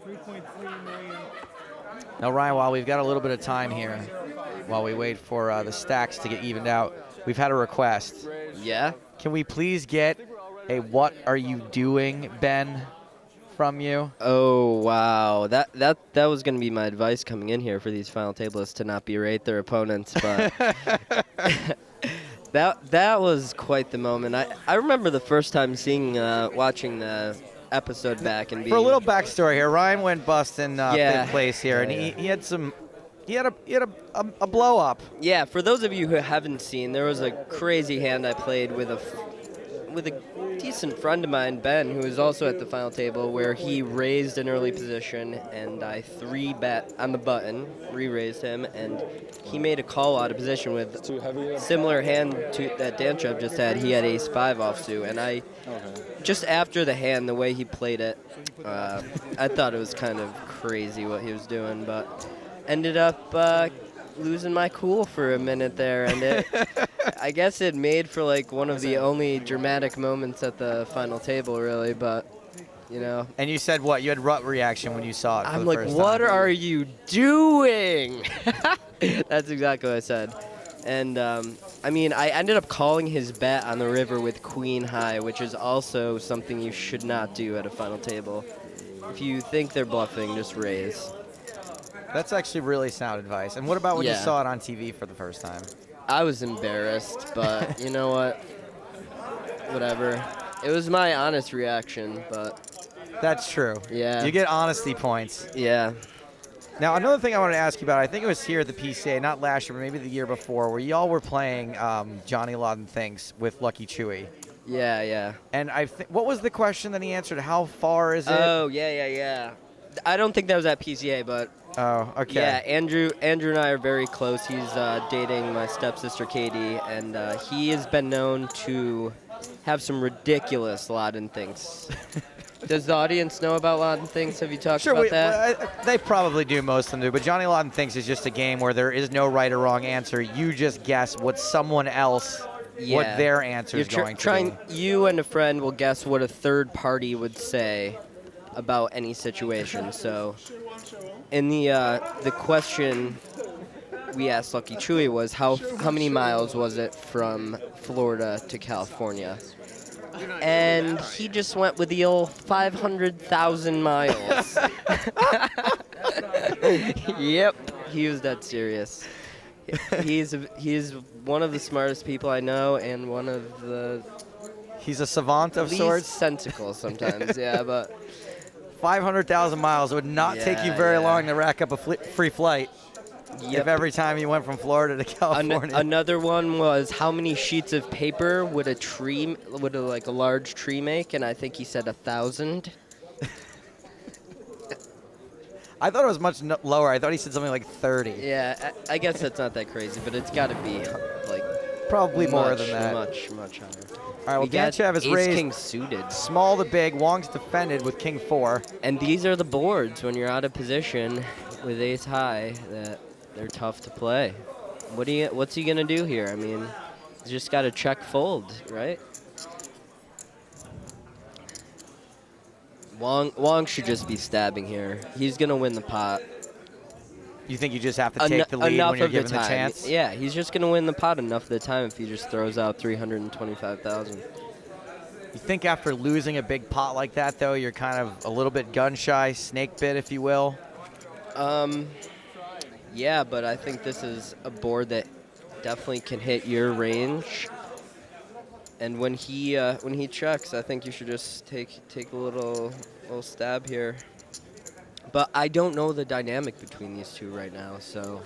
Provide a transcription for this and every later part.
3.3 million. Now, Ryan, while we've got a little bit of time here, while we wait for the stacks to get evened out, we've had a request. Yeah? Can we please get a "What are you doing, Ben?" from you? Oh, wow. That was going to be my advice coming in here for these final tablists, to not berate their opponents, but that was quite the moment. I remember the first time watching the episode back and being... For a little backstory here, Ryan went bust in Yeah. fifth place here, and Yeah. he had some... He had a blow up. Yeah, for those of you who haven't seen, there was a crazy hand I played with a decent friend of mine, Ben, who was also at the final table, where he raised an early position, and I 3-bet on the button, re-raised him, and he made a call out of position with similar hand to that Danchev just had. He had ace-5 offsuit, and just after the hand, the way he played it, I thought it was kind of crazy what he was doing, but ended up losing my cool for a minute there, and I guess it made for like one of the only dramatic moments at the final table, really. But you know. And you said what? You had rut reaction when you saw it. For I'm the like, first what time. are you doing? That's exactly what I said. And I mean, I ended up calling his bet on the river with queen high, which is also something you should not do at a final table. If you think they're bluffing, just raise. That's actually really sound advice. And what about when you saw it on TV for the first time? I was embarrassed, but you know what? Whatever. It was my honest reaction, but... That's true. Yeah. You get honesty points. Yeah. Now, another thing I wanted to ask you about, I think it was here at the PCA, not last year, but maybe the year before, where y'all were playing Johnny Lawden Thinks with Lucky Chewy. Yeah, yeah. And what was the question that he answered? How far is it? Oh, yeah. I don't think that was at PCA, but... Oh, okay. Yeah, Andrew and I are very close. He's dating my stepsister Katie, and he has been known to have some ridiculous Lawden Thinks. Does the audience know about Lawden Thinks? Have you talked about that? They probably do, most of them do. But Johnny Lawden Thinks is just a game where there is no right or wrong answer. You just guess what someone else, what their answer is going to be. You and a friend will guess what a third party would say about any situation. So, in the question we asked Lucky Chewy was how many miles was it from Florida to California? And he just went with the old 500,000 miles. Yep, he was that serious. He's one of the smartest people I know, and one of the... He's a savant of least sorts? sensical sometimes, yeah, but... 500,000 miles. It would not take you very long to rack up a free flight. Yep. If every time you went from Florida to California. Another one was how many sheets of paper would a large tree make, and I think he said 1,000. I thought it was much lower. I thought he said something like 30. Yeah, I guess that's not that crazy, but it's got to be like probably more than that. Much higher. All right, well, Danchev is raised king suited. Small to big. Wong's defended with king 4. And these are the boards when you're out of position with ace high that they're tough to play. What's he gonna do here? I mean, he's just got to check fold, right? Wong should just be stabbing here. He's gonna win the pot. You think you just have to take the lead when you're given the chance? Yeah, he's just gonna win the pot enough of the time if he just throws out 325,000. You think after losing a big pot like that, though, you're kind of a little bit gun shy, snake bit, if you will? Yeah, but I think this is a board that definitely can hit your range. And when he checks, I think you should just take a little stab here. But I don't know the dynamic between these two right now, so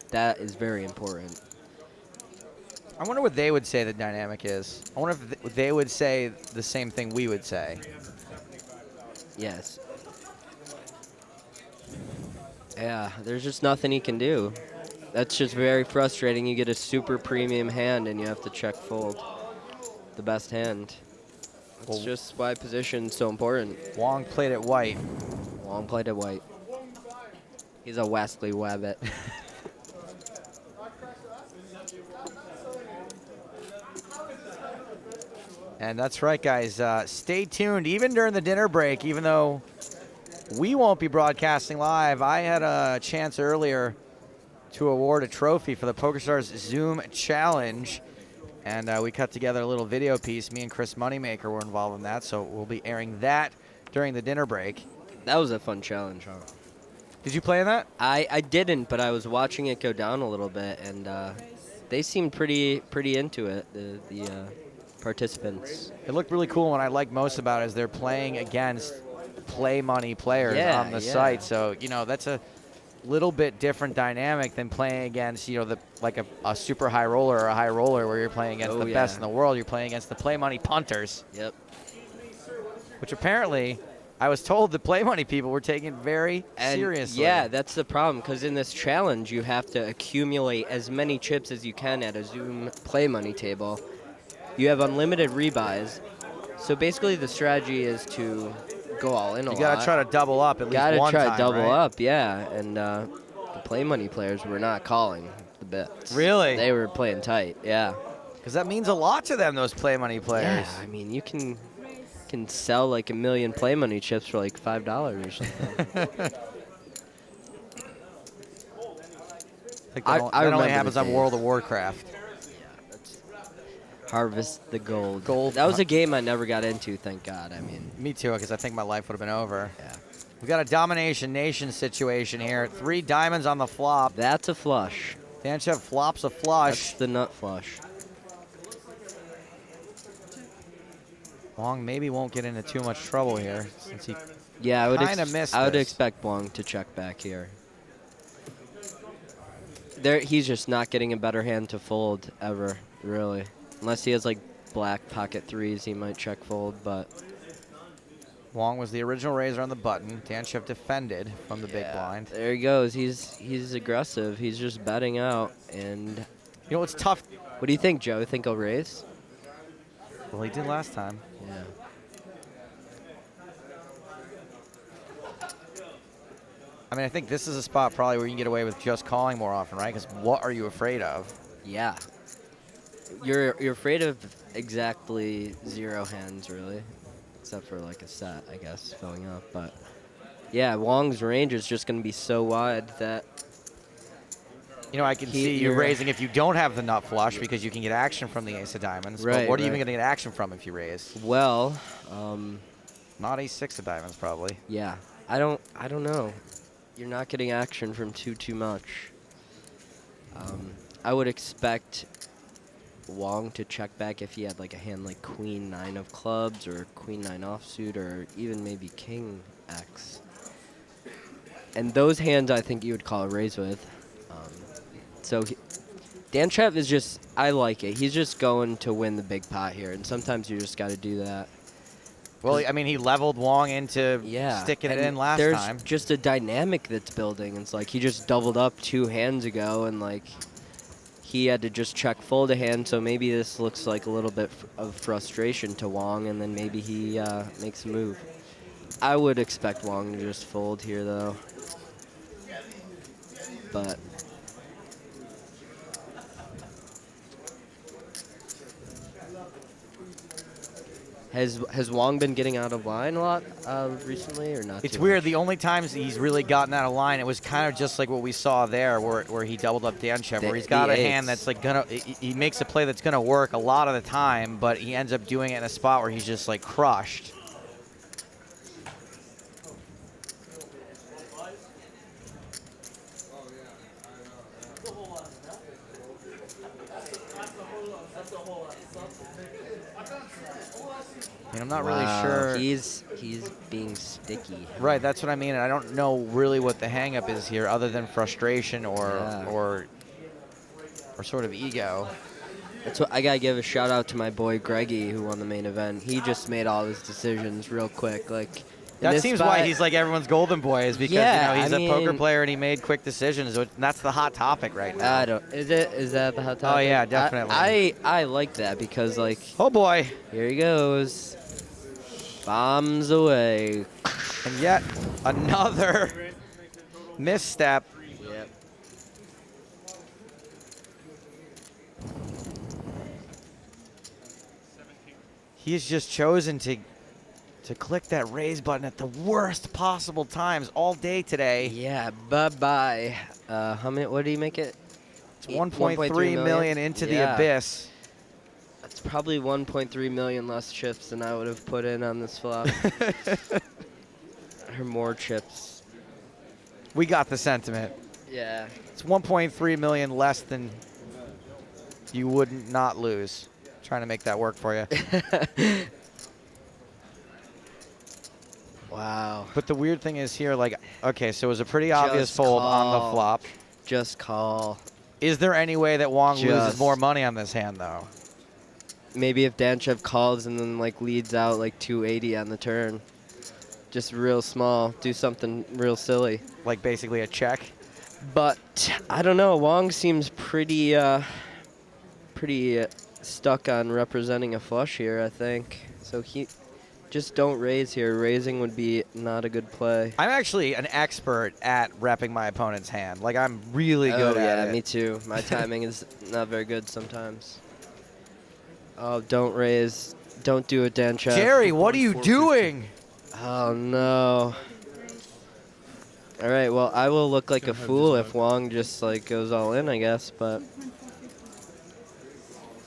that is very important. I wonder what they would say the dynamic is. I wonder if they would say the same thing we would say. Yes. Yeah, there's just nothing he can do. That's just very frustrating. You get a super premium hand and you have to check fold the best hand. That's just why position's so important. Wong played it white. Wong played it white. He's a Wesley Wabbit. And that's right, guys. Stay tuned. Even during the dinner break, even though we won't be broadcasting live. I had a chance earlier to award a trophy for the PokerStars Zoom Challenge, and we cut together a little video piece. Me and Chris Moneymaker were involved in that, so we'll be airing that during the dinner break. That was a fun challenge, huh? Did you play in that? I didn't, but I was watching it go down a little bit, and they seemed pretty into it, the participants. It looked really cool. What I like most about it is they're playing against play money players on the site. So, you know, that's a little bit different dynamic than playing against, you know, like a super high roller or a high roller where you're playing against the best in the world. You're playing against the play money punters. Yep. Which apparently, I was told the play money people were taking very seriously. Yeah, that's the problem, because in this challenge, you have to accumulate as many chips as you can at a Zoom play money table. You have unlimited rebuys. So basically, the strategy is to go all in a lot. You got to try to double up at least one time, Got to try to double right? up, yeah. And the play money players were not calling the bets. Really? They were playing tight, yeah. Because that means a lot to them, those play money players. Yeah, I mean, you can sell like 1 million play money chips for like $5 or something. That only happens on World of Warcraft. Harvest the gold. That was a game I never got into, thank God. I mean, me too, because I think my life would have been over. Yeah. We got a domination nation situation here. 3 diamonds on the flop. That's a flush. Danchev flops a flush. That's the nut flush. Wong maybe won't get into too much trouble here, since he I missed I would this. expect Wong to check back here. He's just not getting a better hand to fold ever, really. Unless he has like black pocket 3s, he might check fold, but Wong was the original raiser on the button. Danchev defended from the big blind. There he goes. He's aggressive. He's just betting out, and you know what's tough? What do you think, Joe? Think he'll raise? Well, he did last time. Yeah. I mean, I think this is a spot probably where you can get away with just calling more often, right? Because what are you afraid of? Yeah. You're afraid of exactly 0 hands, really, except for like a set, I guess, filling up. But yeah, Wong's range is just going to be so wide that you know, I can see you raising if you don't have the nut flush because you can get action from the ace of diamonds. Right. But what are you even going to get action from if you raise? Well, not ace-6 of diamonds, probably. Yeah. I don't know. You're not getting action from too much. I would expect Wong to check back if he had like a hand like Queen 9 of clubs or Queen 9 offsuit or even maybe King X. And those hands I think you would call a raise with. So Danchev is just, I like it. He's just going to win the big pot here, and sometimes you just got to do that. Well, I mean, he leveled Wong into sticking it in last time. There's just a dynamic that's building. It's like he just doubled up 2 hands ago, and like he had to just check fold a hand, so maybe this looks like a little bit of frustration to Wong, and then maybe he makes a move. I would expect Wong to just fold here, though. But Has Wong been getting out of line a lot recently, or not? It's weird. The only times he's really gotten out of line, it was kind of just like what we saw there, where he doubled up Danchev, where he's got a hand that's like he makes a play that's gonna work a lot of the time, but he ends up doing it in a spot where he's just like crushed. I mean, I'm not really sure. He's being sticky. Right, that's what I mean. And I don't know really what the hang-up is here, other than frustration or sort of ego. That's what I gotta give a shout out to my boy Greggy, who won the main event. He just made all his decisions real quick. Like that seems why he's like everyone's golden boy, is because you know, he's a poker player and he made quick decisions. And that's the hot topic right now. I don't. Is that the hot topic? Oh yeah, definitely. I like that because like. Oh boy. Here he goes. Bombs away. And yet another misstep. Yep. He's just chosen to to click that raise button at the worst possible times all day today. Yeah, bye-bye. How many, what did he make it? It's 1.3 million into the abyss. That's probably 1.3 million less chips than I would have put in on this flop. Or more chips. We got the sentiment. Yeah. It's 1.3 million less than you would not lose. Trying to make that work for you. Wow. But the weird thing is here, like, okay, so it was a pretty obvious fold on the flop. Just call. Is there any way that Wong loses more money on this hand, though? Maybe if Danchev calls and then, like, leads out, like, 280 on the turn. Just real small. Do something real silly. Like basically a check? But, I don't know. Wong seems pretty stuck on representing a flush here, I think. So he... Just don't raise here. Raising would be not a good play. I'm actually an expert at repping my opponent's hand. Like, I'm really good at it. Yeah, me too. My timing is not very good sometimes. Oh, don't raise. Don't do it, Danchev. Jerry, what are you doing? Oh, no. All right, well, I will look like a fool if Wong just, like, goes all in, I guess, but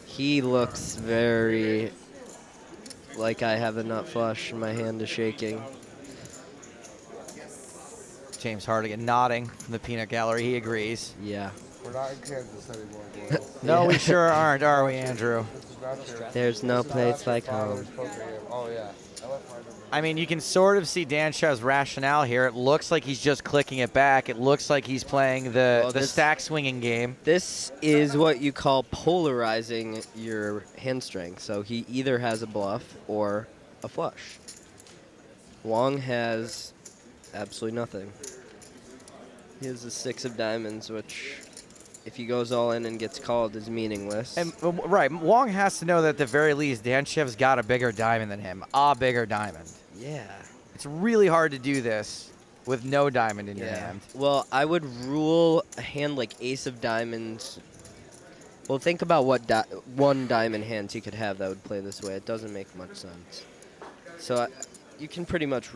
he looks very... like I have a nut flush and my hand is shaking. James Hardigan nodding from the peanut gallery. He agrees. Yeah. We're not in Kansas anymore, boys. No, we sure aren't, are we, Andrew? There's no place like home. Oh, yeah. I mean, you can sort of see Danchev's rationale here. It looks like he's just clicking it back. It looks like he's playing the stack swinging game. This is what you call polarizing your hand strength. So he either has a bluff or a flush. Wong has absolutely nothing. He has a 6 of diamonds, which, if he goes all in and gets called, is meaningless. And right, Wong has to know that at the very least, Danchev's got a bigger diamond than him. A bigger diamond. Yeah. It's really hard to do this with no diamond in your hand. Well, I would rule a hand like ace of diamonds. Well, think about what one diamond hand he could have that would play this way. It doesn't make much sense. So you can pretty much...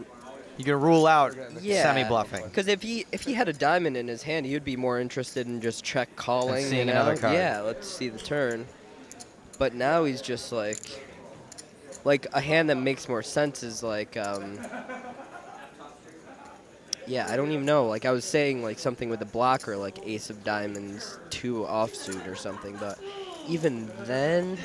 You can rule out semi-bluffing. Because if he had a diamond in his hand, he would be more interested in just check calling. And seeing another card. Yeah, let's see the turn. But now he's just like a hand that makes more sense is like, yeah, I don't even know. Like I was saying, like something with a blocker, like ace of diamonds, 2 offsuit or something. But even then,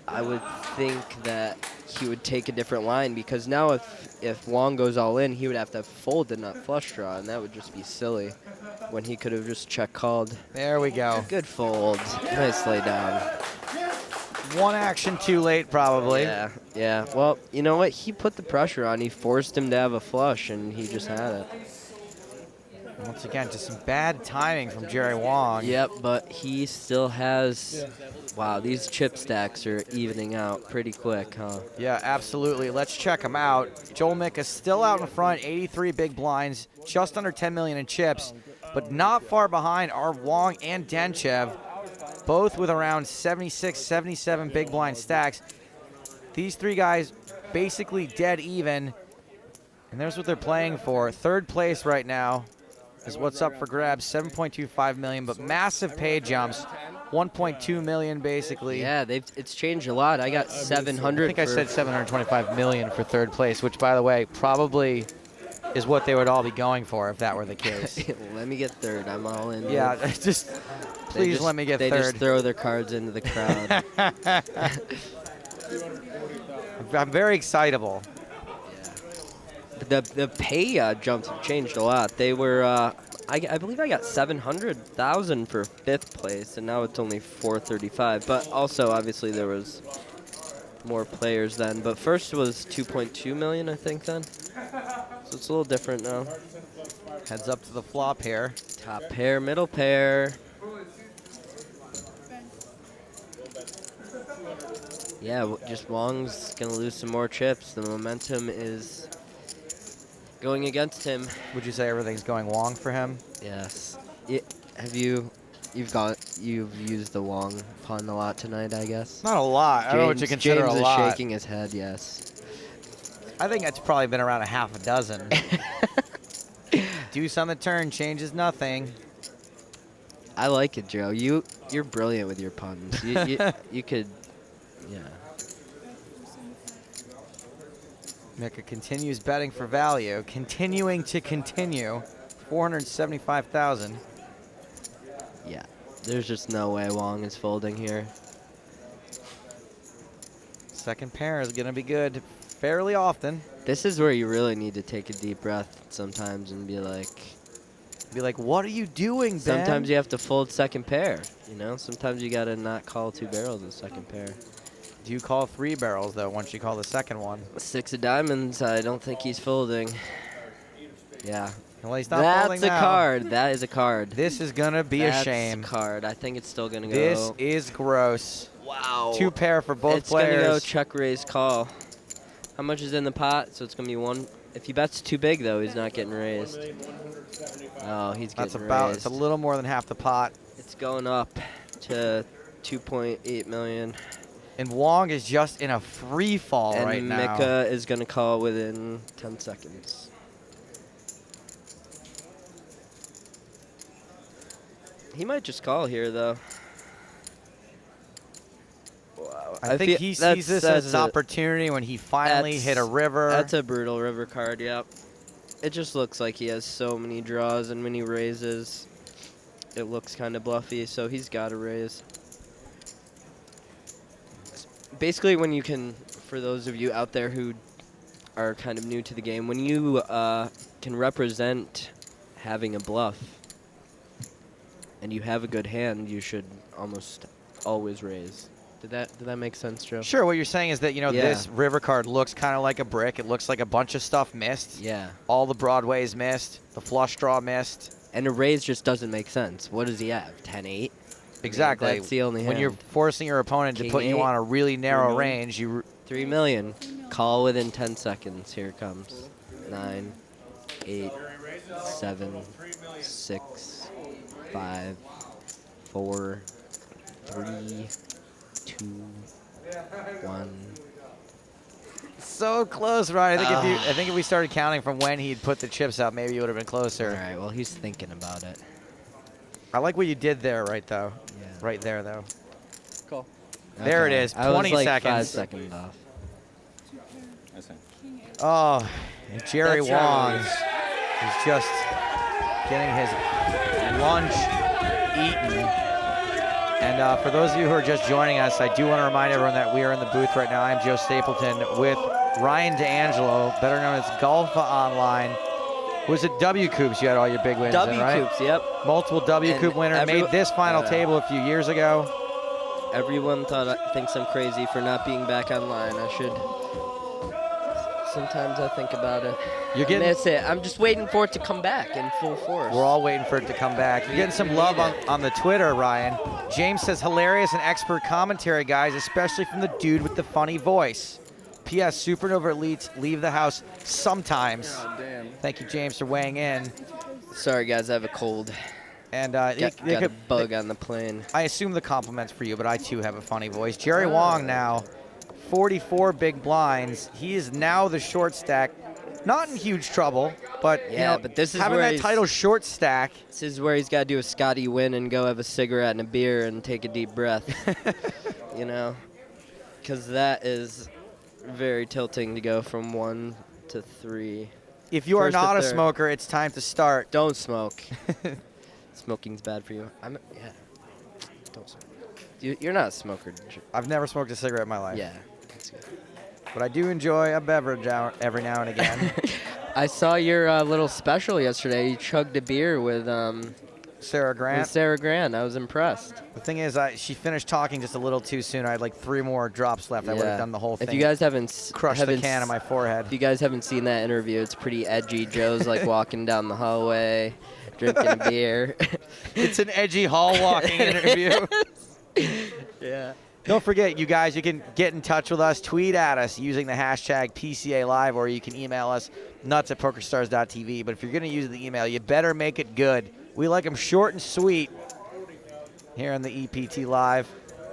I would think that he would take a different line because now if Wong goes all in, he would have to fold the nut flush draw, and that would just be silly when he could have just check called. There we go. Good fold. Nice lay down. One action too late, probably. Yeah, yeah. Well, you know what? He put the pressure on. He forced him to have a flush, and he just had it. Once again, just some bad timing from Jerry Wong. Yep, but he still has... Wow, these chip stacks are evening out pretty quick, huh? Yeah, absolutely. Let's check them out. Joel Mick is still out in front, 83 big blinds, just under 10 million in chips, but not far behind are Wong and Danchev, both with around 76, 77 big blind stacks. These three guys basically dead even, and there's what they're playing for. Third place right now is what's up for grabs, 7.25 million, but massive pay jumps. 1.2 million basically. Yeah, it's changed a lot. I got 700. I think I said 725 million for third place, which, by the way, probably is what they would all be going for if that were the case. Let me get third. I'm all in. Yeah, just please let me get third. They just throw their cards into the crowd. I'm very excitable. Yeah. The pay jumps have changed a lot. They were. I believe I got 700,000 for 5th place, and now it's only 435. But also, obviously, there was more players then. But first was 2.2 million, I think, then. So it's a little different now. Heads up to the flop here. Top pair, middle pair. Yeah, just Wong's going to lose some more chips. The momentum is going against him. Would you say everything's going Wong for him? Yes. You've used the Wong pun a lot tonight, I guess. Not a lot. I don't know what you consider James a lot. James is shaking his head, yes. I think it's probably been around a half a dozen. Deuce on the turn changes nothing. I like it, Joe. You're brilliant with your puns. You could, yeah. Mika continues betting for value, continuing to continue. 475,000. Yeah. There's just no way Wong is folding here. Second pair is going to be good fairly often. This is where you really need to take a deep breath sometimes and be like, what are you doing, Ben? sometimes you have to fold second pair, you know? Sometimes you got to not call 2 barrels in second pair. Do you call 3 barrels, though, once you call the second one? 6 of diamonds, I don't think he's folding. Yeah. Well, he's not folding That's a now. card. That is a card. This is going to be a shame. That's a card. I think it's still going to go. This is gross. Wow. 2 pair for both players. It's going to go check, raise, call. How much is in the pot? So it's going to be 1. If he bets too big, though, he's not getting raised. Oh, he's getting raised. It's a little more than half the pot. It's going up to 2.8 million. And Wong is just in a free fall right now. And Mika is going to call within 10 seconds. He might just call here, though. Wow. I think he sees this as his opportunity when he finally hit a river. That's a brutal river card, yep. It just looks like he has so many draws, and when he raises, it looks kind of bluffy, so he's got to raise. Basically, when you can, for those of you out there who are kind of new to the game, when you can represent having a bluff and you have a good hand, you should almost always raise. Did that make sense, Joe? Sure. What you're saying is that, this river card looks kind of like a brick. It looks like a bunch of stuff missed. Yeah. All the broadways missed. The flush draw missed. And a raise just doesn't make sense. What does he have? 10-8? Exactly. I mean, that's the only hand. When you're forcing your opponent to put you on a really narrow range, you 3 million. Call within 10 seconds. Here it comes. 9, 8, 7, 6, 5, 4, 3, 2, 1. So close, Ryan. I think if we started counting from when he'd put the chips out, maybe it would have been closer. All right. Well, he's thinking about it. I like what you did there, right Yeah. there, though. Cool. There it is. 20 I was like seconds. 5 seconds off. Oh, and Jerry Wong is just getting his lunch eaten. And for those of you who are just joining us, I do want to remind everyone that we are in the booth right now. I'm Joe Stapleton with Ryan D'Angelo, better known as Golfa Online. Was it W Coops you had all your big wins in, right? W Coops, yep. Multiple W Coop winner. Made this final table a few years ago. Everyone thinks I'm crazy for not being back online. I should. Sometimes I think about it. That's it. I'm just waiting for it to come back in full force. We're all waiting for it to come back. You're getting some love on the Twitter, Ryan. James says, hilarious and expert commentary, guys, especially from the dude with the funny voice. P.S. Supernova Elites leave the house sometimes. Oh, damn. Thank you, James, for weighing in. Sorry, guys. I have a cold. And got a bug on the plane. I assume the compliment's for you, but I, too, have a funny voice. Jerry Wong now, 44 big blinds. He is now the short stack. Not in huge trouble, but, but this is having where that title short stack. This is where he's got to do a Scotty win and go have a cigarette and a beer and take a deep breath. Because that is very tilting to go from 1 to 3. If you are not a smoker, it's time to start. Don't smoke. Smoking's bad for you. Don't smoke. You're not a smoker. I've never smoked a cigarette in my life. Yeah, that's good. But I do enjoy a beverage every now and again. I saw your little special yesterday. You chugged a beer with Sarah Grant. With Sarah Grant. I was impressed. The thing is, she finished talking just a little too soon. I had like 3 more drops left. I would have done the whole thing. If you guys haven't crushed the can on my forehead. If you guys haven't seen that interview, it's pretty edgy. Joe's like walking down the hallway, drinking a beer. It's an edgy hall walking interview. Yeah. Don't forget, you guys, you can get in touch with us. Tweet at us using the hashtag PCALive, or you can email us, nuts@pokerstars.tv. But if you're going to use the email, you better make it good. We like them short and sweet here on the EPT Live.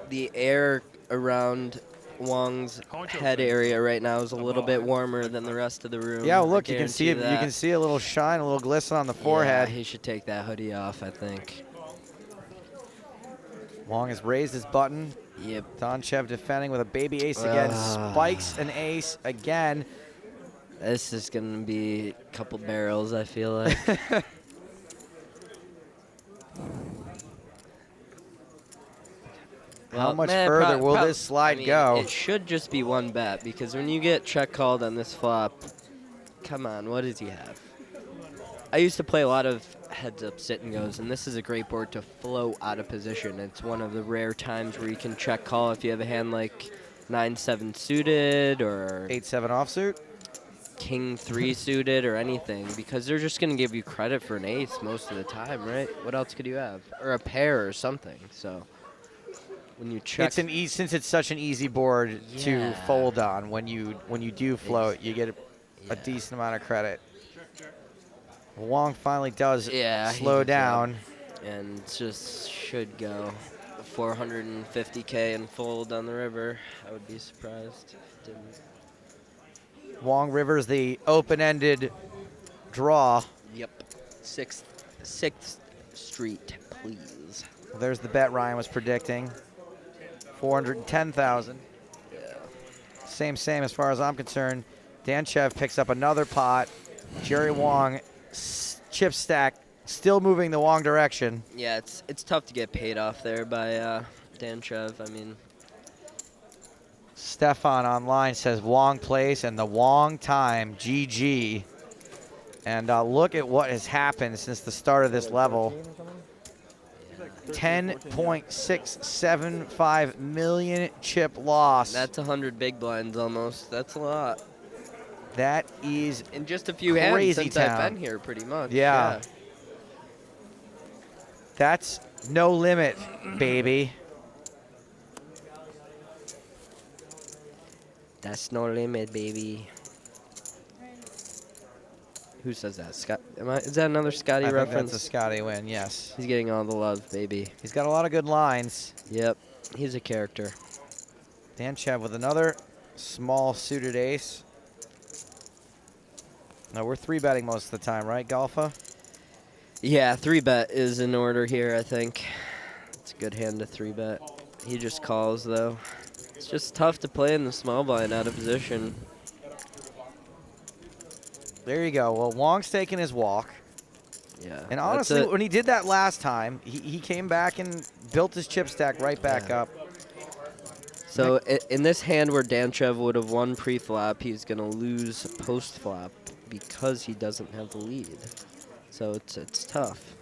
The air around Wong's head area right now is a little bit warmer than the rest of the room. Yeah, look, you can see it. You that. can see a little shine, a little glisten on the forehead. Yeah, he should take that hoodie off, I think. Wong has raised his button. Yep. Donchev defending with a baby ace again. Spikes an ace again. This is going to be a couple barrels, I feel like. How much further will this slide go? It should just be one bet, because when you get check called on this flop, come on, what does he have? I used to play a lot of heads-up sit-and-goes, and this is a great board to flow out of position. It's one of the rare times where you can check call if you have a hand like 9-7 suited or 8-7 offsuit, King 3 suited or anything, because they're just going to give you credit for an ace most of the time, right? What else could you have? Or a pair or something, so... When you check, it's since it's such an easy board to fold on. When you do float, you get a decent amount of credit. Wong finally does slow down, and just should go 450K and fold on the river. I would be surprised if it didn't. Wong Rivers, the open-ended draw. Yep, sixth Street, please. Well, there's the bet Ryan was predicting. 410,000. Yeah. Same as far as I'm concerned. Donchev picks up another pot. Jerry Wong, chip stack, still moving the Wong direction. Yeah, it's tough to get paid off there by Donchev. I mean, Stefan online says Wong plays and the Wong time, GG. And look at what has happened since the start of this level. 10.675 million chip loss. That's 100 big blinds almost. That's a lot. That is in just a few hands since I've been here, pretty much. Yeah. That's no limit, baby. That's no limit, baby. Who says that? Scott? Is that another Scotty reference? I think that's a Scotty win, yes. He's getting all the love, baby. He's got a lot of good lines. Yep, he's a character. Donchev with another small suited ace. No, we're 3-betting most of the time, right, Golfa? Yeah, 3-bet is in order here, I think. It's a good hand to 3-bet. He just calls, though. It's just tough to play in the small blind out of position. There you go. Well, Wong's taking his walk. Yeah. And honestly, when he did that last time, he came back and built his chip stack right back up. So in this hand where Donchev would have won pre-flop, he's going to lose post-flop because he doesn't have the lead. So it's tough.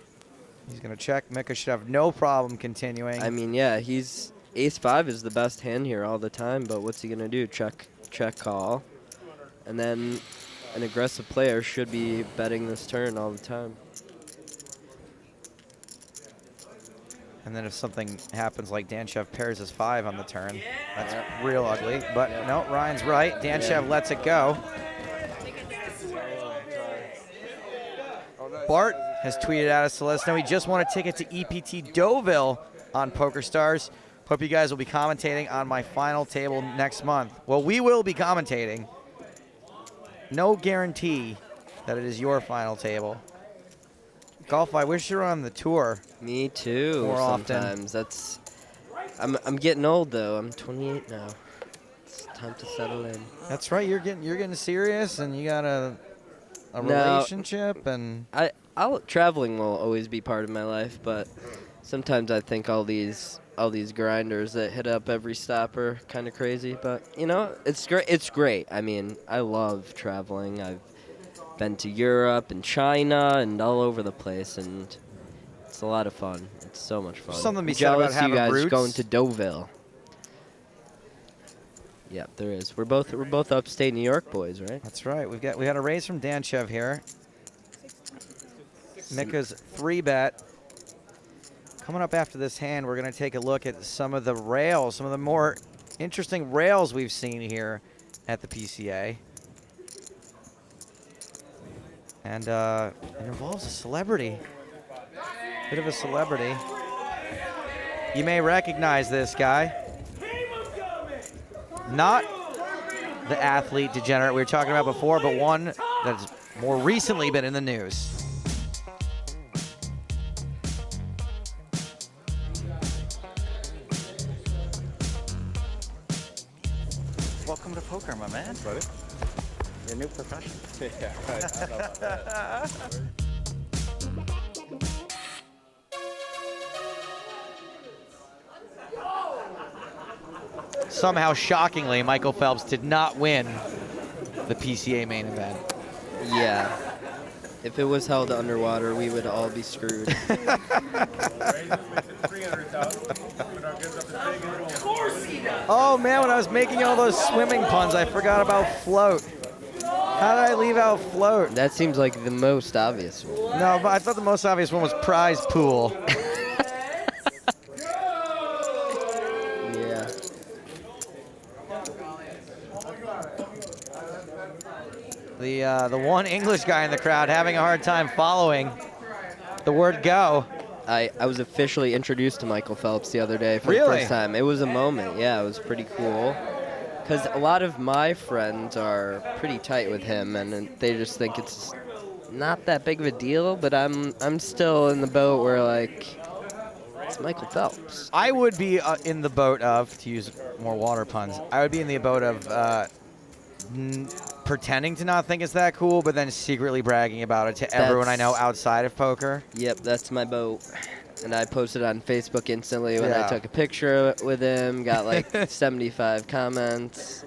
He's going to check. Mika should have no problem continuing. I mean, yeah, he's ace-5 is the best hand here all the time, but what's he going to do? Check, call. And then an aggressive player should be betting this turn all the time. And then if something happens like Donchev pairs his 5 on the turn, that's real ugly. But no, Ryan's right. Donchev lets it go. Bart has tweeted at us to let us know he just won a ticket to EPT Deauville on PokerStars. Hope you guys will be commentating on my final table next month. Well, we will be commentating. No guarantee that it is your final table. Golf, I wish you were on the tour. Me too. More sometimes. often. I'm getting old though. I'm 28 now. It's time to settle in. That's right. You're getting serious, and you got a relationship, and traveling will always be part of my life, but sometimes I think all these grinders that hit up every stop are kind of crazy. But you know, it's great. It's great. I mean, I love traveling. I've been to Europe and China and all over the place, and it's a lot of fun. It's so much fun. Something to be said about having you guys roots. going to Deauville. Yeah, there is. We're both upstate New York boys, right? That's right. We had a raise from Donchev here. Mika's 3-bet. Coming up after this hand, we're going to take a look at some of the rails, some of the more interesting rails we've seen here at the PCA. And it involves a celebrity. Bit of a celebrity. You may recognize this guy. not the athlete degenerate we were talking about before, but one that's more recently been in the news. Welcome to poker, my man. Buddy. Your new profession. Yeah, right. I don't know about that. Somehow, shockingly, Michael Phelps did not win the PCA main event. Yeah. If it was held underwater, we would all be screwed. Oh man, when I was making all those swimming puns, I forgot about float. How did I leave out float? That seems like the most obvious one. No, but I thought the most obvious one was prize pool. Yeah. The one English guy in the crowd having a hard time following the word go. I was officially introduced to Michael Phelps the other day for the Really? first time. It was a moment. Yeah, it was pretty cool. Because a lot of my friends are pretty tight with him, and they just think it's not that big of a deal. But I'm still in the boat where, like, it's Michael Phelps. I would be in the boat of, to use more water puns, I would be in the boat of pretending to not think it's that cool, but then secretly bragging about it to everyone I know outside of poker. Yep, that's my boat. And I posted on Facebook instantly when Yeah. I took a picture with him, got like 75 comments.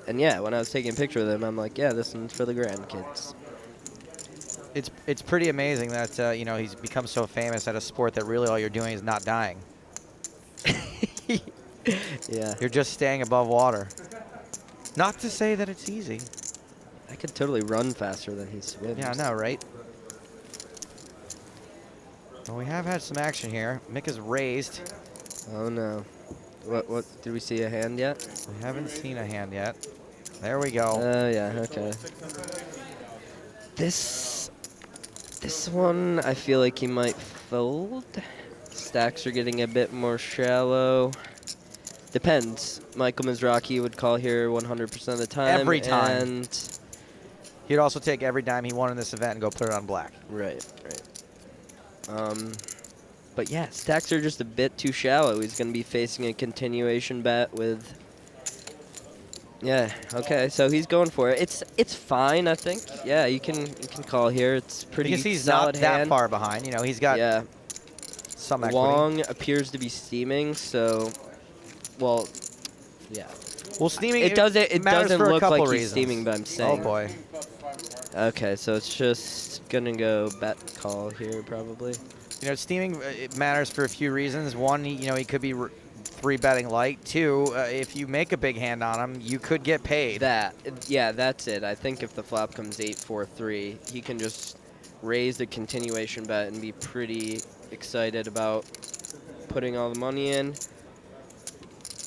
And yeah, when I was taking a picture with him, I'm like, yeah, this one's for the grandkids. It's pretty amazing that he's become so famous at a sport that really all you're doing is not dying. Yeah. You're just staying above water. Not to say that it's easy. I could totally run faster than he swims. Yeah, I know, right? Well, we have had some action here. Mick is raised. Oh no. What did we see a hand yet? We haven't seen a hand yet. There we go. Oh yeah, okay. This one I feel like he might fold. Stacks are getting a bit more shallow. Depends. Michael Mizrachi would call here 100% of the time. Every time. And He'd also take every dime he won in this event and go put it on black. right. But yeah, stacks are just a bit too shallow. He's going to be facing a continuation bet with. Yeah. Okay. So he's going for it. It's fine, I think. Yeah, you can call here. It's pretty. Because he's solid not that hand. far behind. He's got some equity. Wong appears to be steaming, so. Well. Yeah. Well, steaming. It doesn't for a look couple like reasons. he's steaming, but I'm saying. Oh boy. Okay, so it's just gonna go bet call here probably. Steaming it matters for a few reasons. One, he could be three betting light. Two, if you make a big hand on him, you could get paid. Yeah, that's it. I think if the flop comes 8-4-3, he can just raise the continuation bet and be pretty excited about putting all the money in.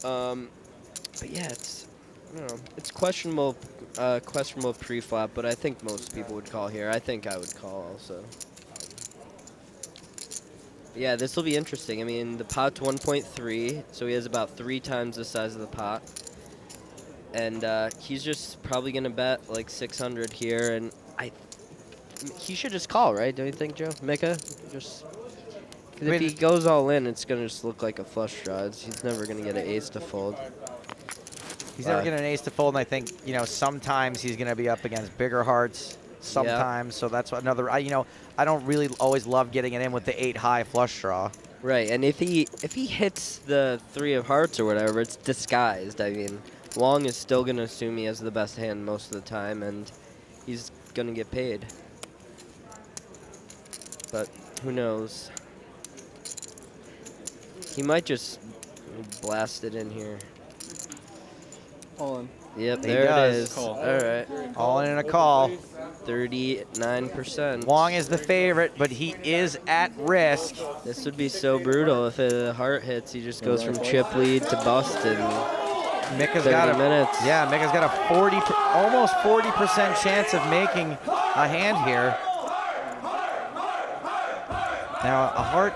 But yeah, it's questionable pre-flop, but I think most people would call here. I think I would call also. Yeah, this will be interesting. I mean, the pot's 1.3, so he has about 3 times the size of the pot. And he's just probably going to bet like 600 here, and he should just call, right? Don't you think, Joe? Micah? Just... Because if he goes all in, it's going to just look like a flush draw. He's never going to get an ace to fold. He's never getting an ace to fold, and I think, sometimes he's going to be up against bigger hearts. Sometimes, so that's another. I don't really always love getting it in with the 8 high flush draw. Right, and if he hits the 3 of hearts or whatever, it's disguised. I mean, Wong is still gonna assume he has the best hand most of the time, and he's gonna get paid. But who knows? He might just blast it in here. All in. Yep, He there does. it is. Call. All right, All in a call. 39%. Wong is the favorite, but he is at risk. This would be so brutal if a heart hits. He just goes from chip lead to bust in Micah's 30 got minutes. Yeah, Micah's got a almost 40% chance of making a hand here. Now a heart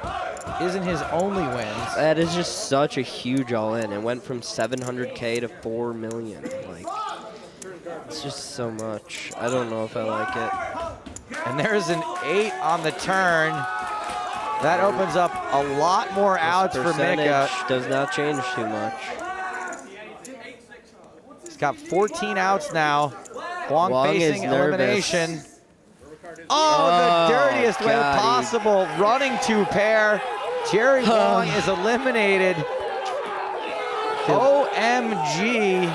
isn't his only wins. That is just such a huge all-in. It went from 700K to 4 million. Like, it's just so much. I don't know if I like it. And there's an 8 on the turn. That opens up a lot more outs for Mika. Does not change too much. He's got 14 outs now. Huang facing elimination. Oh, the dirtiest way possible. Running 2 pair. Jerry Huang is eliminated. OMG.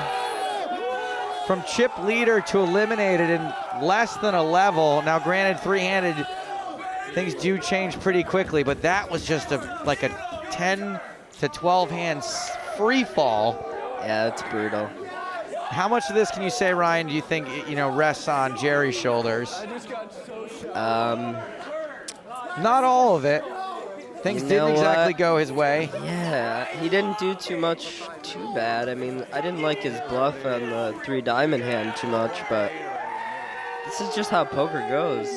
From chip leader to eliminated in less than a level. Now, granted, 3-handed, things do change pretty quickly, but that was just like a 10 to 12 hands free fall. Yeah, that's brutal. How much of this can you say, Ryan, do you think, rests on Jerry's shoulders? Not all of it. Things didn't exactly go his way. Yeah, he didn't do too bad. I mean, I didn't like his bluff on the 3-diamond hand too much, but this is just how poker goes.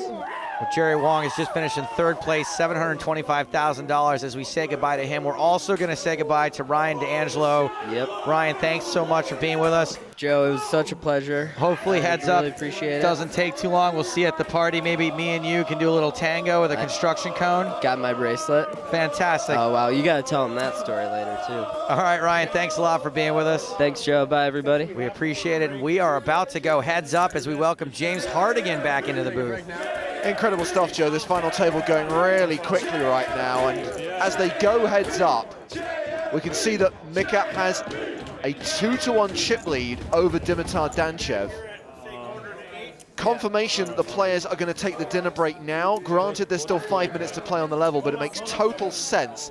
Well, Jerry Huang has just finished in 3rd place, $725,000. As we say goodbye to him, we're also going to say goodbye to Ryan D'Angelo. Yep. Ryan, thanks so much for being with us. Joe, it was such a pleasure. Hopefully, heads really up, appreciate it. Doesn't take too long. We'll see you at the party. Maybe me and you can do a little tango with a construction cone. Got my bracelet. Fantastic. Oh, wow. You got to tell him that story later, too. All right, Ryan, thanks a lot for being with us. Thanks, Joe. Bye, everybody. We appreciate it, and we are about to go heads up as we welcome James Hardigan back into the booth. Incredible stuff, Joe. This final table going really quickly right now, and as they go heads up, we can see that Mika has a 2-1 chip lead over Dimitar Danchev. Confirmation that the players are going to take the dinner break now. Granted, there's still 5 minutes to play on the level, but it makes total sense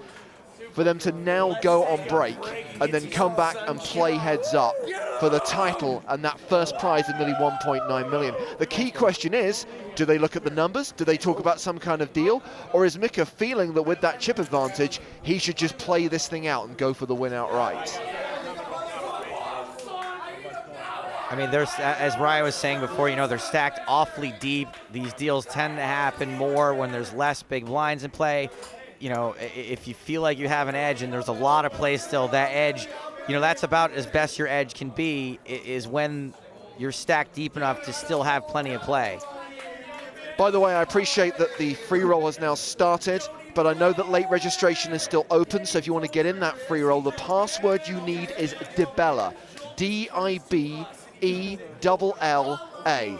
for them to now go on break and then come back and play heads up for the title and that first prize of nearly 1.9 million. The key question is, do they look at the numbers? Do they talk about some kind of deal? Or is Mika feeling that with that chip advantage, he should just play this thing out and go for the win outright? I mean, there's, as Ryan was saying before, they're stacked awfully deep. These deals tend to happen more when there's less big blinds in play. If you feel like you have an edge and there's a lot of play still, that edge, that's about as best your edge can be, is when you're stacked deep enough to still have plenty of play. By the way, I appreciate that the free roll has now started, but I know that late registration is still open, so if you want to get in that free roll, the password you need is Dibella, D-I-B-E-L-L-A.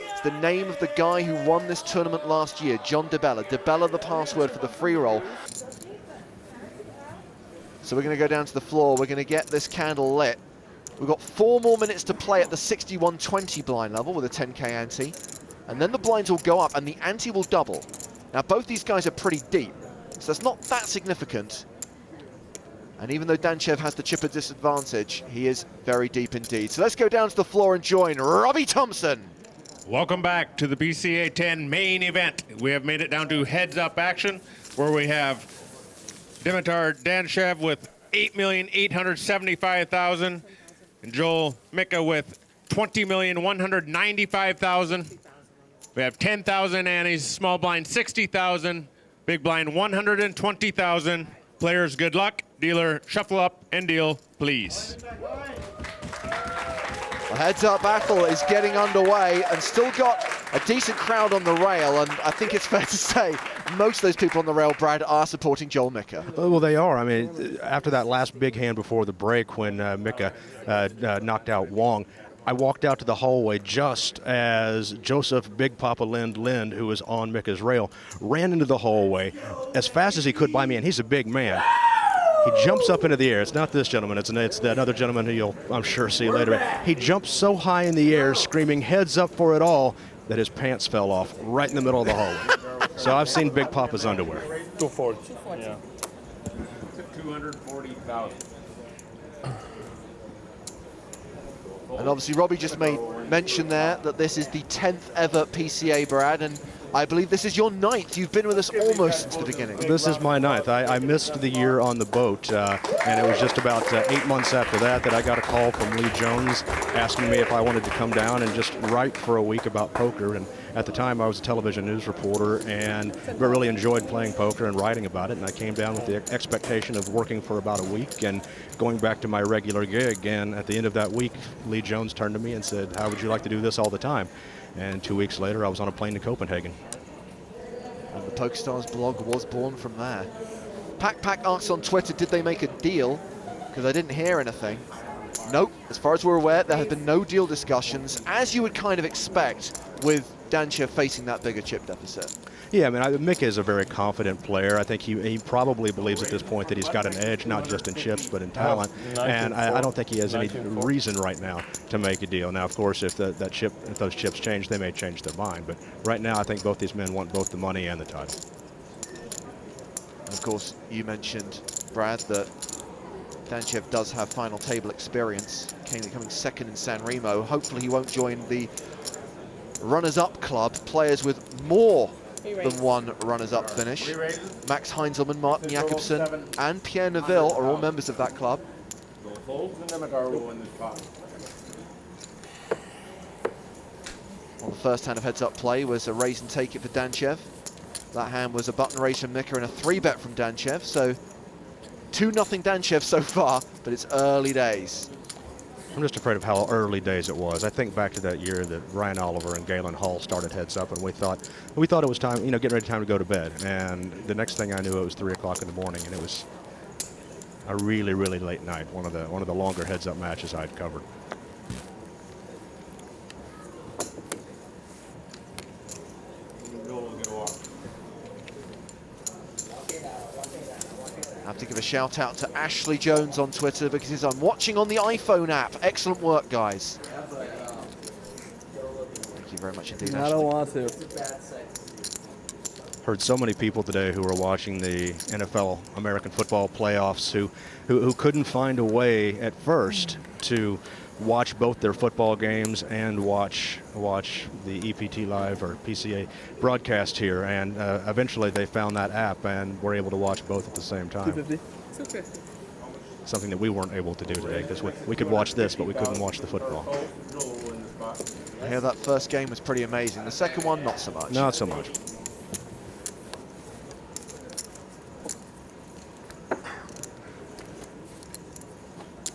It's the name of the guy who won this tournament last year, John Dibella. Dibella, the password for the free roll. So we're going to go down to the floor. We're going to get this candle lit. We've got 4 more minutes to play at the 6120 blind level with a 10K ante. And then the blinds will go up and the ante will double. Now, both these guys are pretty deep, so that's not that significant. And even though Danchev has the chipper disadvantage, he is very deep indeed. So let's go down to the floor and join Robbie Thompson. Welcome back to the PCA 10 main event. We have made it down to heads-up action, where we have Dimitar Danchev with 8,875,000 and Joel Mika with 20,195,000. We have 10,000 antes, small blind 60,000, big blind 120,000. Players, good luck. Dealer, shuffle up and deal, please. The heads-up battle is getting underway and still got a decent crowd on the rail, and I think it's fair to say most of those people on the rail, Brad, are supporting Joel Mika. Well, they are. I mean, after that last big hand before the break when Mika knocked out Wong, I walked out to the hallway just as Joseph Big Papa Lind, who was on Mika's rail, ran into the hallway as fast as he could by me, and he's a big man. He jumps up into the air. It's not this gentleman. It's another gentleman who you'll, I'm sure, see later. He jumps so high in the air, screaming heads up for it all, that his pants fell off right in the middle of the hallway. So I've seen Big Papa's underwear. 240. Yeah. 240,000. And obviously Robbie just made mention there that this is the 10th ever PCA, Brad, and I believe this is your ninth. You've been with us almost since the beginning. This is my ninth. I missed the year on the boat, and it was just about 8 months after that I got a call from Lee Jones asking me if I wanted to come down and just write for a week about poker. And at the time, I was a television news reporter and really enjoyed playing poker and writing about it. And I came down with the expectation of working for about a week and going back to my regular gig. And at the end of that week, Lee Jones turned to me and said, "How would you like to do this all the time?" And 2 weeks later, I was on a plane to Copenhagen. And the PokerStars blog was born from there. Pack asks on Twitter, did they make a deal? Because I didn't hear anything. Nope, as far as we're aware, there have been no deal discussions, as you would kind of expect with Danchev facing that bigger chip deficit. Yeah, I mean, Mick is a very confident player. I think he probably believes at this point that he's got an edge, not just in chips, but in talent. And I don't think he has any reason right now to make a deal. Now, of course, if those chips change, they may change their mind. But right now, I think both these men want both the money and the title. And of course, you mentioned, Brad, that Danchev does have final table experience, coming second in San Remo. Hopefully he won't join the runners-up club, players with more than one runners-up finish. Max Heinzelman, Martin Jakobsen, and Pierre Neville are all members of that club. Well, the first hand of heads-up play was a raise and take it for Danchev. That hand was a button raise from Mika and a 3-bet from Danchev, so 2-0 Danchev so far, but it's early days. I'm just afraid of how early days it was. I think back to that year that Ryan Oliver and Galen Hall started heads up, and we thought it was time, getting ready time to go to bed. And the next thing I knew, it was 3 o'clock in the morning, and it was a really, really late night. One of the longer heads up matches I'd covered. I have to give a shout out to Ashley Jones on Twitter because he says, I'm watching on the iPhone app. Excellent work, guys. Thank you very much indeed, Ashley. I don't want to. Heard so many people today who were watching the NFL American football playoffs who couldn't find a way at first to watch both their football games and watch the PCALive or PCA broadcast here, and eventually they found that app and were able to watch both at the same time. 250. 250. Something that we weren't able to do today, because we could watch this, but we couldn't watch the football. I hear that first game was pretty amazing. The second one, not so much. Not so much.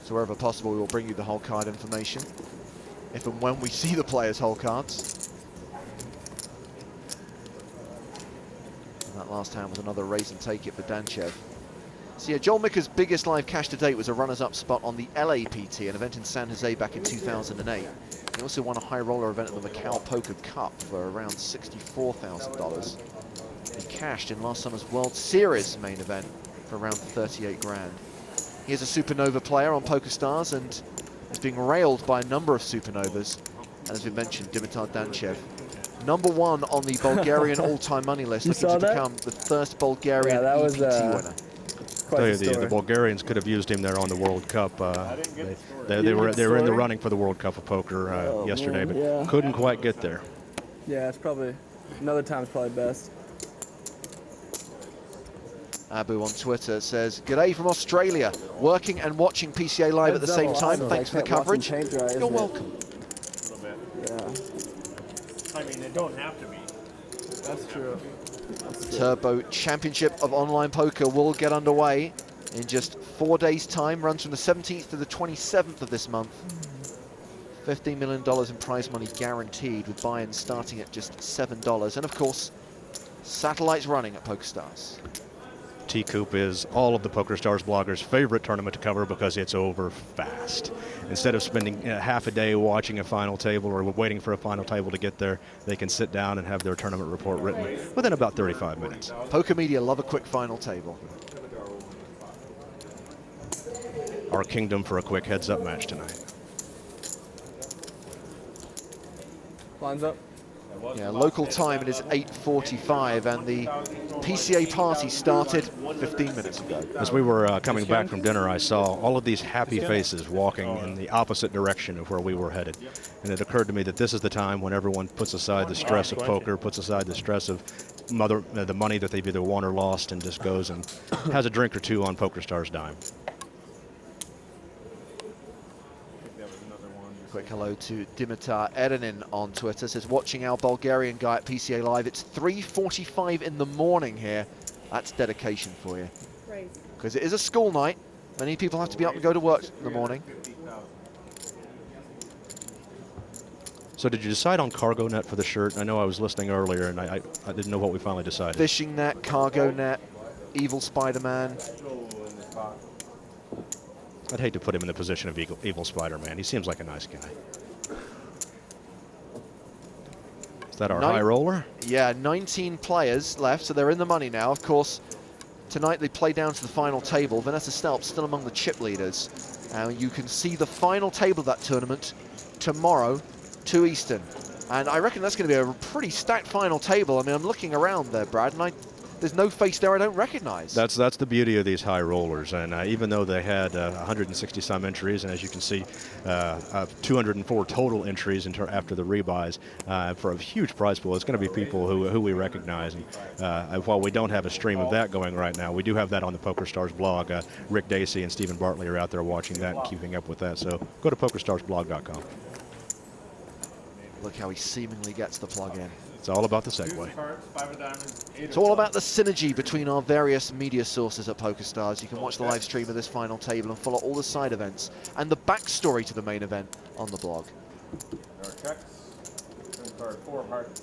So wherever possible, we will bring you the whole card information, if and when we see the players' whole cards. And that last hand was another raise and take it for Danchev. So yeah, Joel Mika's biggest live cash to date was a runners-up spot on the LAPT, an event in San Jose back in 2008. He also won a high roller event at the Macau Poker Cup for around $64,000. He cashed in last summer's World Series main event for around 38 grand. He is a Supernova player on PokerStars and is being railed by a number of Supernovas. And as we mentioned, Dimitar Danchev, #1 on the Bulgarian all-time money list, looking to become the first Bulgarian EPT winner. The Bulgarians could have used him there on the World Cup. They were in the running for the World Cup of Poker yesterday, but couldn't quite get there. Yeah, it's probably another time's probably best. Abu on Twitter says, "G'day from Australia, working and watching PCALive at the same time. Thanks for the coverage." You're welcome. Yeah. I mean, they don't have to be. That's true. Turbo Championship of Online Poker will get underway in just 4 days' time. Runs from the 17th to the 27th of this month. $15 million in prize money guaranteed, with buy-ins starting at just $7. And of course, satellites running at PokerStars. T-Coop is all of the PokerStars bloggers' favorite tournament to cover because it's over fast. Instead of spending half a day watching a final table or waiting for a final table to get there, they can sit down and have their tournament report written within about 35 minutes. Poker media love a quick final table. Our kingdom for a quick heads-up match tonight. Lines up. Yeah, local time it is 8:45, and the PCA party started 15 minutes ago. As we were coming back from dinner, I saw all of these happy faces walking in the opposite direction of where we were headed. And it occurred to me that this is the time when everyone puts aside the stress of poker, puts aside the stress of the money that they've either won or lost, and just goes and has a drink or two on PokerStars dime. Quick hello to Dimitar Erenin on Twitter. Says, watching our Bulgarian guy at PCALive. It's 3:45 in the morning here. That's dedication for you. Because it is a school night. Many people have to be up and go to work in the morning. So did you decide on cargo net for the shirt? I know I was listening earlier, and I didn't know what we finally decided. Fishing net, cargo net, Evil Spider-Man. I'd hate to put him in the position of evil Spider-Man. He seems like a nice guy. Is that our high roller? Yeah, 19 players left, so they're in the money now. Of course, tonight they play down to the final table. Vanessa Stelp still among the chip leaders. You can see the final table of that tournament tomorrow, 2 Eastern. And I reckon that's going to be a pretty stacked final table. I mean, I'm looking around there, Brad, and there's no face there I don't recognize. That's the beauty of these high rollers, and even though they had 160 some entries, and as you can see, 204 total entries after the rebuys, for a huge prize pool, it's going to be people who we recognize. And while we don't have a stream of that going right now, we do have that on the PokerStars blog. Rick Dacey and Stephen Bartley are out there watching that and keeping up with that. So go to PokerStarsblog.com. Look how he seemingly gets the plug in. It's all about the segue. It's all about the synergy between our various media sources at PokerStars. You can watch the live stream of this final table and follow all the side events and the backstory to the main event on the blog. There are checks. Card 4 of hearts.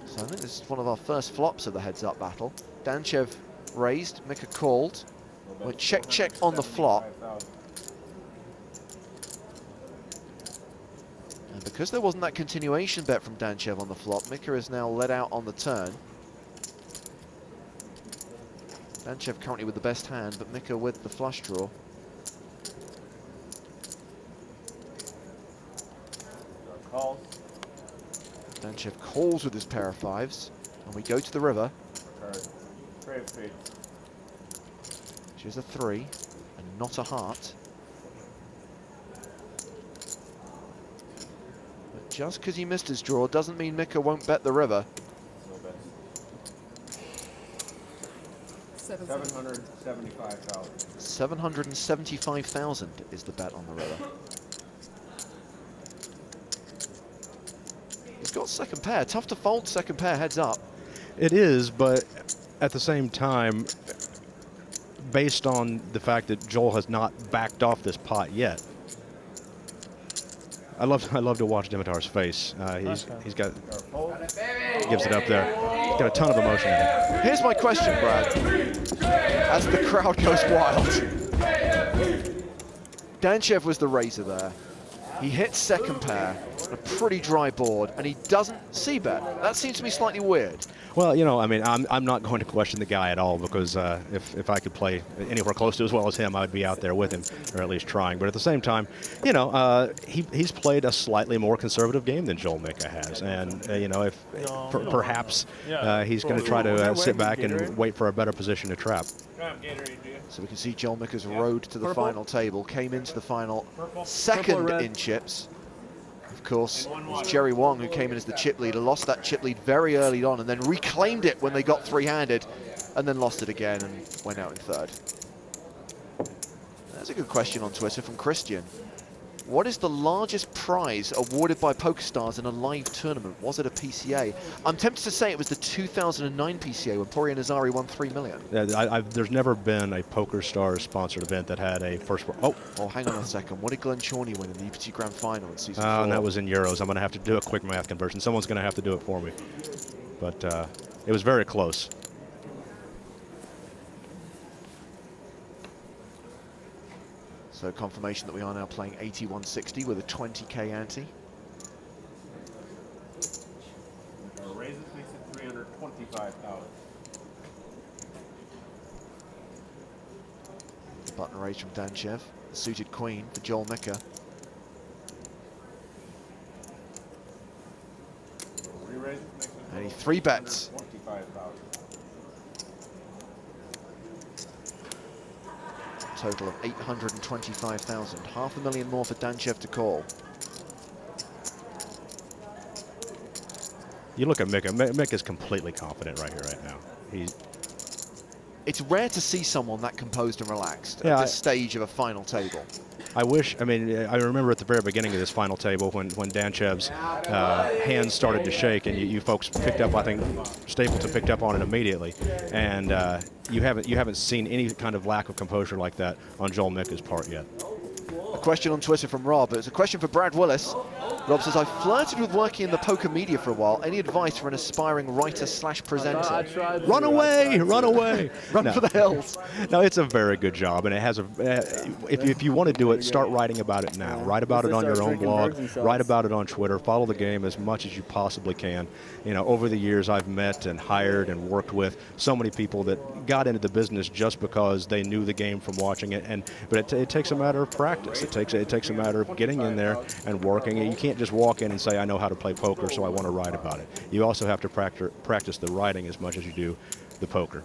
So I think this is one of our first flops of the heads-up battle. Danchev raised, Mika called. Went check on the flop. And because there wasn't that continuation bet from Danchev on the flop, Mika is now let out on the turn. Danchev currently with the best hand, but Mika with the flush draw. Danchev calls with his pair of fives, and we go to the river. Which is a 3, and not a heart. But just because he missed his draw doesn't mean Mika won't bet the river. 775,000. 775,000 is the bet on the river. He's got second pair. Tough to fold second pair heads up. It is, but at the same time, based on the fact that Joel has not backed off this pot yet, I love to watch Dimitar's face. He's got gives it up there. He's got a ton of emotion in it. Here's my question, Brad. As the crowd goes wild, Danchev was the raiser there. He hits second pair, a pretty dry board, and he doesn't c-bet. That seems to me slightly weird. Well, you know, I mean, I'm not going to question the guy at all, because if I could play anywhere close to as well as him, I would be out there with him, or at least trying. But at the same time, you know, he's played a slightly more conservative game than Joel Mika has, and you know, perhaps he's going to try to sit back and wait for a better position to trap. So we can see Joel Mika's road to the final table. Came into the final second in chips. Of course, it was Jerry Wong who came in as the chip leader, lost that chip lead very early on, and then reclaimed it when they got three-handed, and then lost it again and went out in third. That's a good question on Twitter from Christian. What is the largest prize awarded by PokerStars in a live tournament? Was it a PCA? I'm tempted to say it was the 2009 PCA when Poirier Nazari won $3 million. Yeah, there's never been a PokerStars sponsored event that had a first. Oh, hang on a second. What did Glenn Chorney win in the EPT Grand Final in season 4? And that was in euros. I'm going to have to do a quick math conversion. Someone's going to have to do it for me. But it was very close. So confirmation that we are now playing 8160 with a 20k ante. Raises makes it 325,000. Button raise from Danchev. Suited queen for Joel Mika. 3 bets. Total of 825,000. $500,000 more for Danchev to call. You look at Mika. Mick is completely confident right here, right now. It's rare to see someone that composed and relaxed Yeah, at this stage of a final table. I remember at the very beginning of this final table when Danchev's hands started to shake, and you folks picked up, I think Stapleton picked up on it immediately, and you haven't seen any kind of lack of composure like that on Joel Mika's part yet. A question on Twitter from Rob. It's a question for Brad Willis. Rob says, I've flirted with working in the poker media for a while. Any advice for an aspiring writer/presenter? Run away! Run away! Run for the hills. No, it's a very good job, and it has if you want to do it, start writing about it now. Write about it on your own blog. Write about it on Twitter. Follow the game as much as you possibly can. You know, over the years, I've met and hired and worked with so many people that got into the business just because they knew the game from watching it. But it takes a matter of practice. It takes a matter of getting in there and working. You can't just walk in and say, I know how to play poker, so I want to write about it. You also have to practice the writing as much as you do the poker.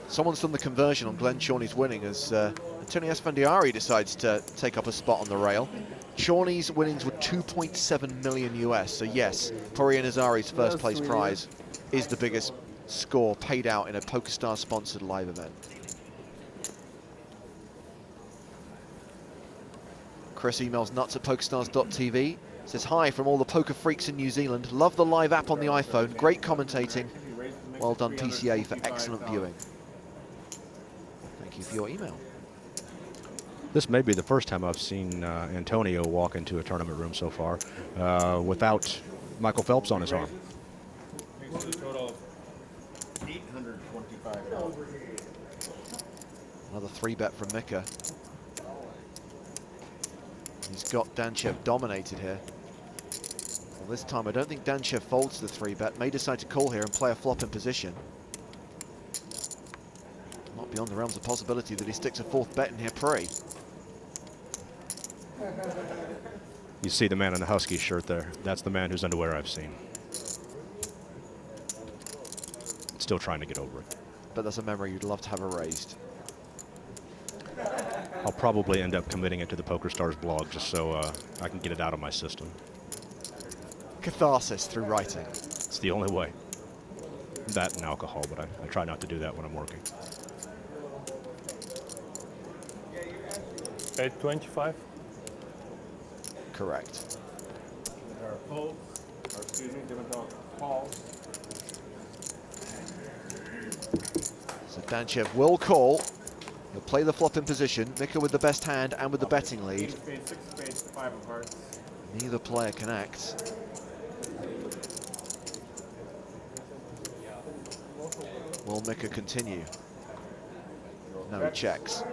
Someone's done the conversion on Glenn Chorney's winning as Tony Esfandiari decides to take up a spot on the rail. Chorney's winnings were 2.7 million US, so yes, Poirier Nazari's first place prize is the biggest score paid out in a PokerStars sponsored live event. Chris emails nuts@pokerstars.tv, says, hi from all the poker freaks in New Zealand. Love the live app on the iPhone. Great commentating. Well done, PCA, for excellent viewing. Thank you for your email. This may be the first time I've seen Antonio walk into a tournament room so far without Michael Phelps on his arm. Another 3-bet from Mika. He's got Danchev dominated here. Well, this time I don't think Danchev folds the 3-bet. May decide to call here and play a flop in position. Not beyond the realms of possibility that he sticks a 4th bet in here pre. You see the man in the Husky shirt there. That's the man whose underwear I've seen. Still trying to get over it. But that's a memory you'd love to have erased. I'll probably end up committing it to the PokerStars blog just so I can get it out of my system. Catharsis through writing. It's the only way. That and alcohol, but I try not to do that when I'm working. 825. Correct. So Danchev will call. He'll play the flop in position. Mika with the best hand and with the betting lead. Neither player connects. Will Mika continue? No, he checks.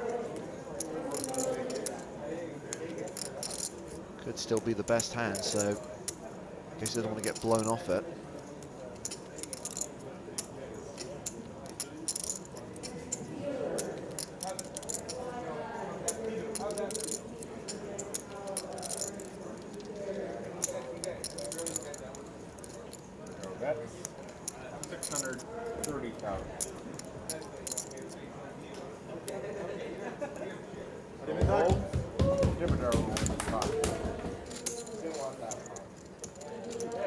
Could still be the best hand, so I guess he doesn't want to get blown off it.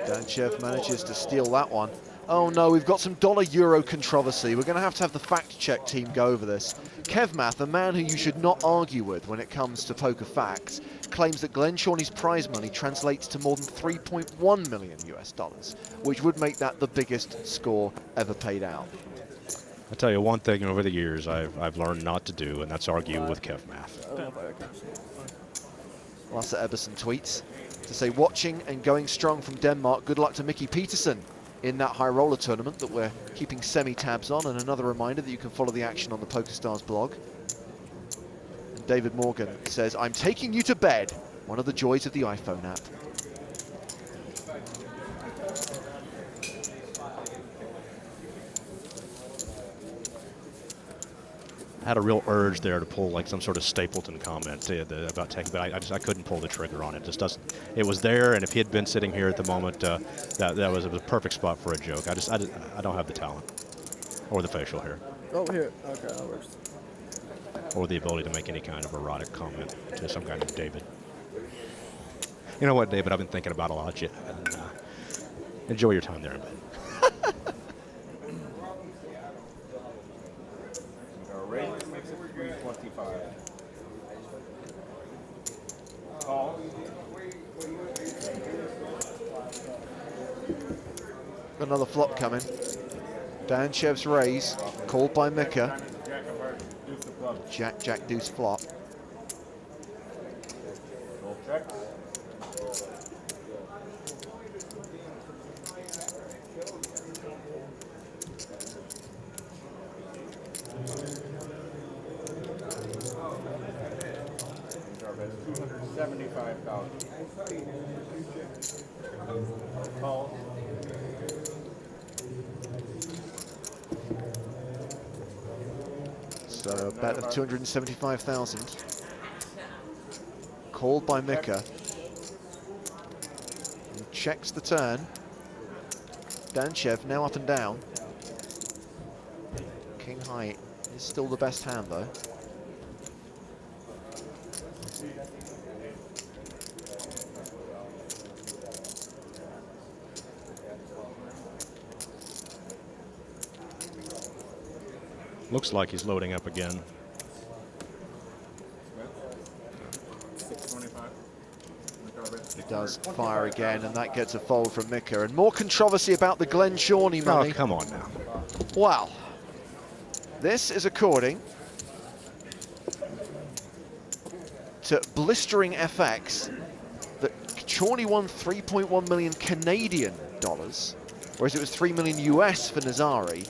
Danchev manages to steal that one. Oh no, we've got some dollar-euro controversy. We're going to have the fact-check team go over this. Kevmath, a man who you should not argue with when it comes to poker facts, claims that Glenn Chorney's prize money translates to more than 3.1 million US dollars, which would make that the biggest score ever paid out. I'll tell you one thing over the years I've learned not to do, and that's argue with Kevmath. Lasse Eberson tweets to say, watching and going strong from Denmark. Good luck to Mickey Peterson in that high roller tournament that we're keeping semi-tabs on. And another reminder that you can follow the action on the PokerStars blog. And David Morgan says, I'm taking you to bed. One of the joys of the iPhone app. had a real urge there to pull like some sort of Stapleton comment about taking, but I couldn't pull the trigger on it. It just doesn't. It was there, and if he had been sitting here at the moment, that was a perfect spot for a joke. I don't have the talent or the facial hair. Oh, here. Okay, that works. Or the ability to make any kind of erotic comment to some kind of David. You know what, David? I've been thinking about a lot of you. And, enjoy your time there in bed. Another flop coming. Danchev's raise, called by Mika. Jack, Jack, deuce, flop. So a bet of 275,000. Called by Mika. He checks the turn. Danchev now up and down. King high is still the best hand though. Looks like he's loading up again. He does fire again, and that gets a fold from Mika. And more controversy about the Glenn Shawnee money. Oh, come on now. Wow. This is according to Blistering FX that Shawnee won 3.1 million Canadian dollars, whereas it was 3 million US for Nazari.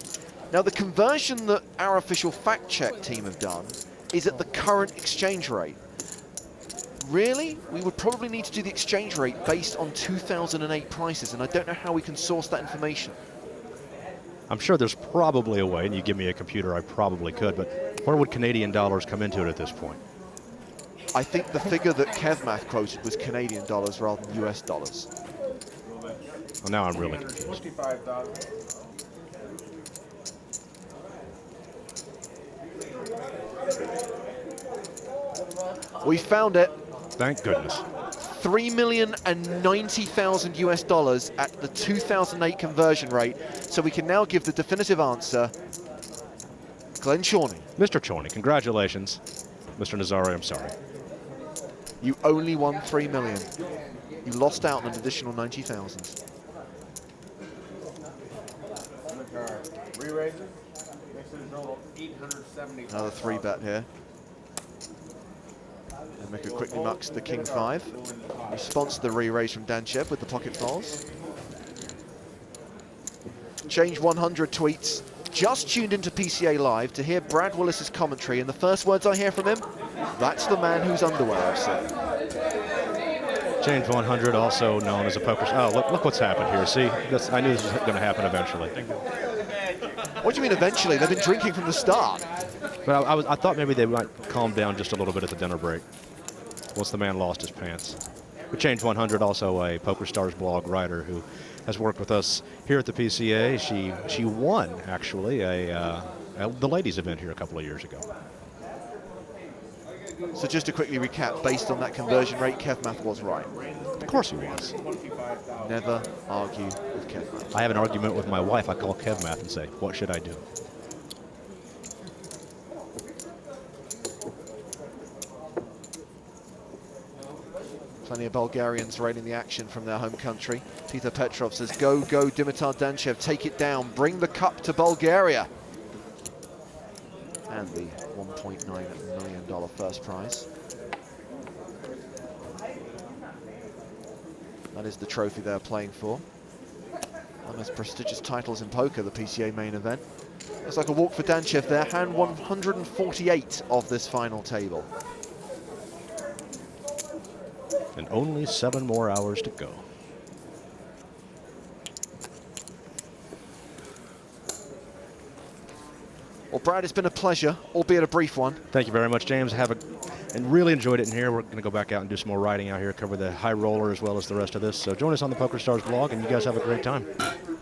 Now, the conversion that our official fact-check team have done is at the current exchange rate. Really? We would probably need to do the exchange rate based on 2008 prices, and I don't know how we can source that information. I'm sure there's probably a way, and you give me a computer, I probably could, but where would Canadian dollars come into it at this point? I think the figure that KevMath quoted was Canadian dollars rather than US dollars. Well, now I'm really confused. We found it. Thank goodness. 3,090,000 US dollars at the 2008 conversion rate. So we can now give the definitive answer. Glenn Shawnee. Mr. Shawnee, congratulations. Mr. Nazari, I'm sorry. You only won 3 million. You lost out on an additional 90,000. Another 3-bet here. And Mika quickly mucks the King 5. Response to the re-raise from Danchev with the pocket falls. Change 100 tweets. Just tuned into PCALive to hear Brad Willis's commentary, and the first words I hear from him, that's the man whose underwear I've seen. Change 100, also known as a poker. Oh, look what's happened here. See, I knew this was going to happen eventually. What do you mean eventually? They've been drinking from the start. But I thought maybe they might calm down just a little bit at the dinner break once the man lost his pants. But Change 100, also a PokerStars blog writer who has worked with us here at the PCA. She won, actually, the ladies event here a couple of years ago. So just to quickly recap, based on that conversion rate, KevMath was right. Of course he was. Never argue with KevMath. I have an argument with my wife. I call KevMath and say, what should I do? Plenty of Bulgarians raiding the action from their home country. Peter Petrov says, go, go, Dimitar Danchev, take it down, bring the cup to Bulgaria. And the $1.9 million first prize. That is the trophy they're playing for. One of the most prestigious titles in poker, the PCA main event. Looks like a walk for Danchev there, hand 148 of this final table. And only 7 more hours to go. Well, Brad, it's been a pleasure, albeit a brief one. Thank you very much, James. And really enjoyed it in here. We're going to go back out and do some more riding out here, cover the high roller as well as the rest of this. So join us on the PokerStars blog, and you guys have a great time.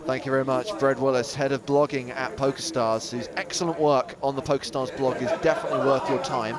Thank you very much. Brad Willis, head of blogging at PokerStars, whose excellent work on the PokerStars blog is definitely worth your time.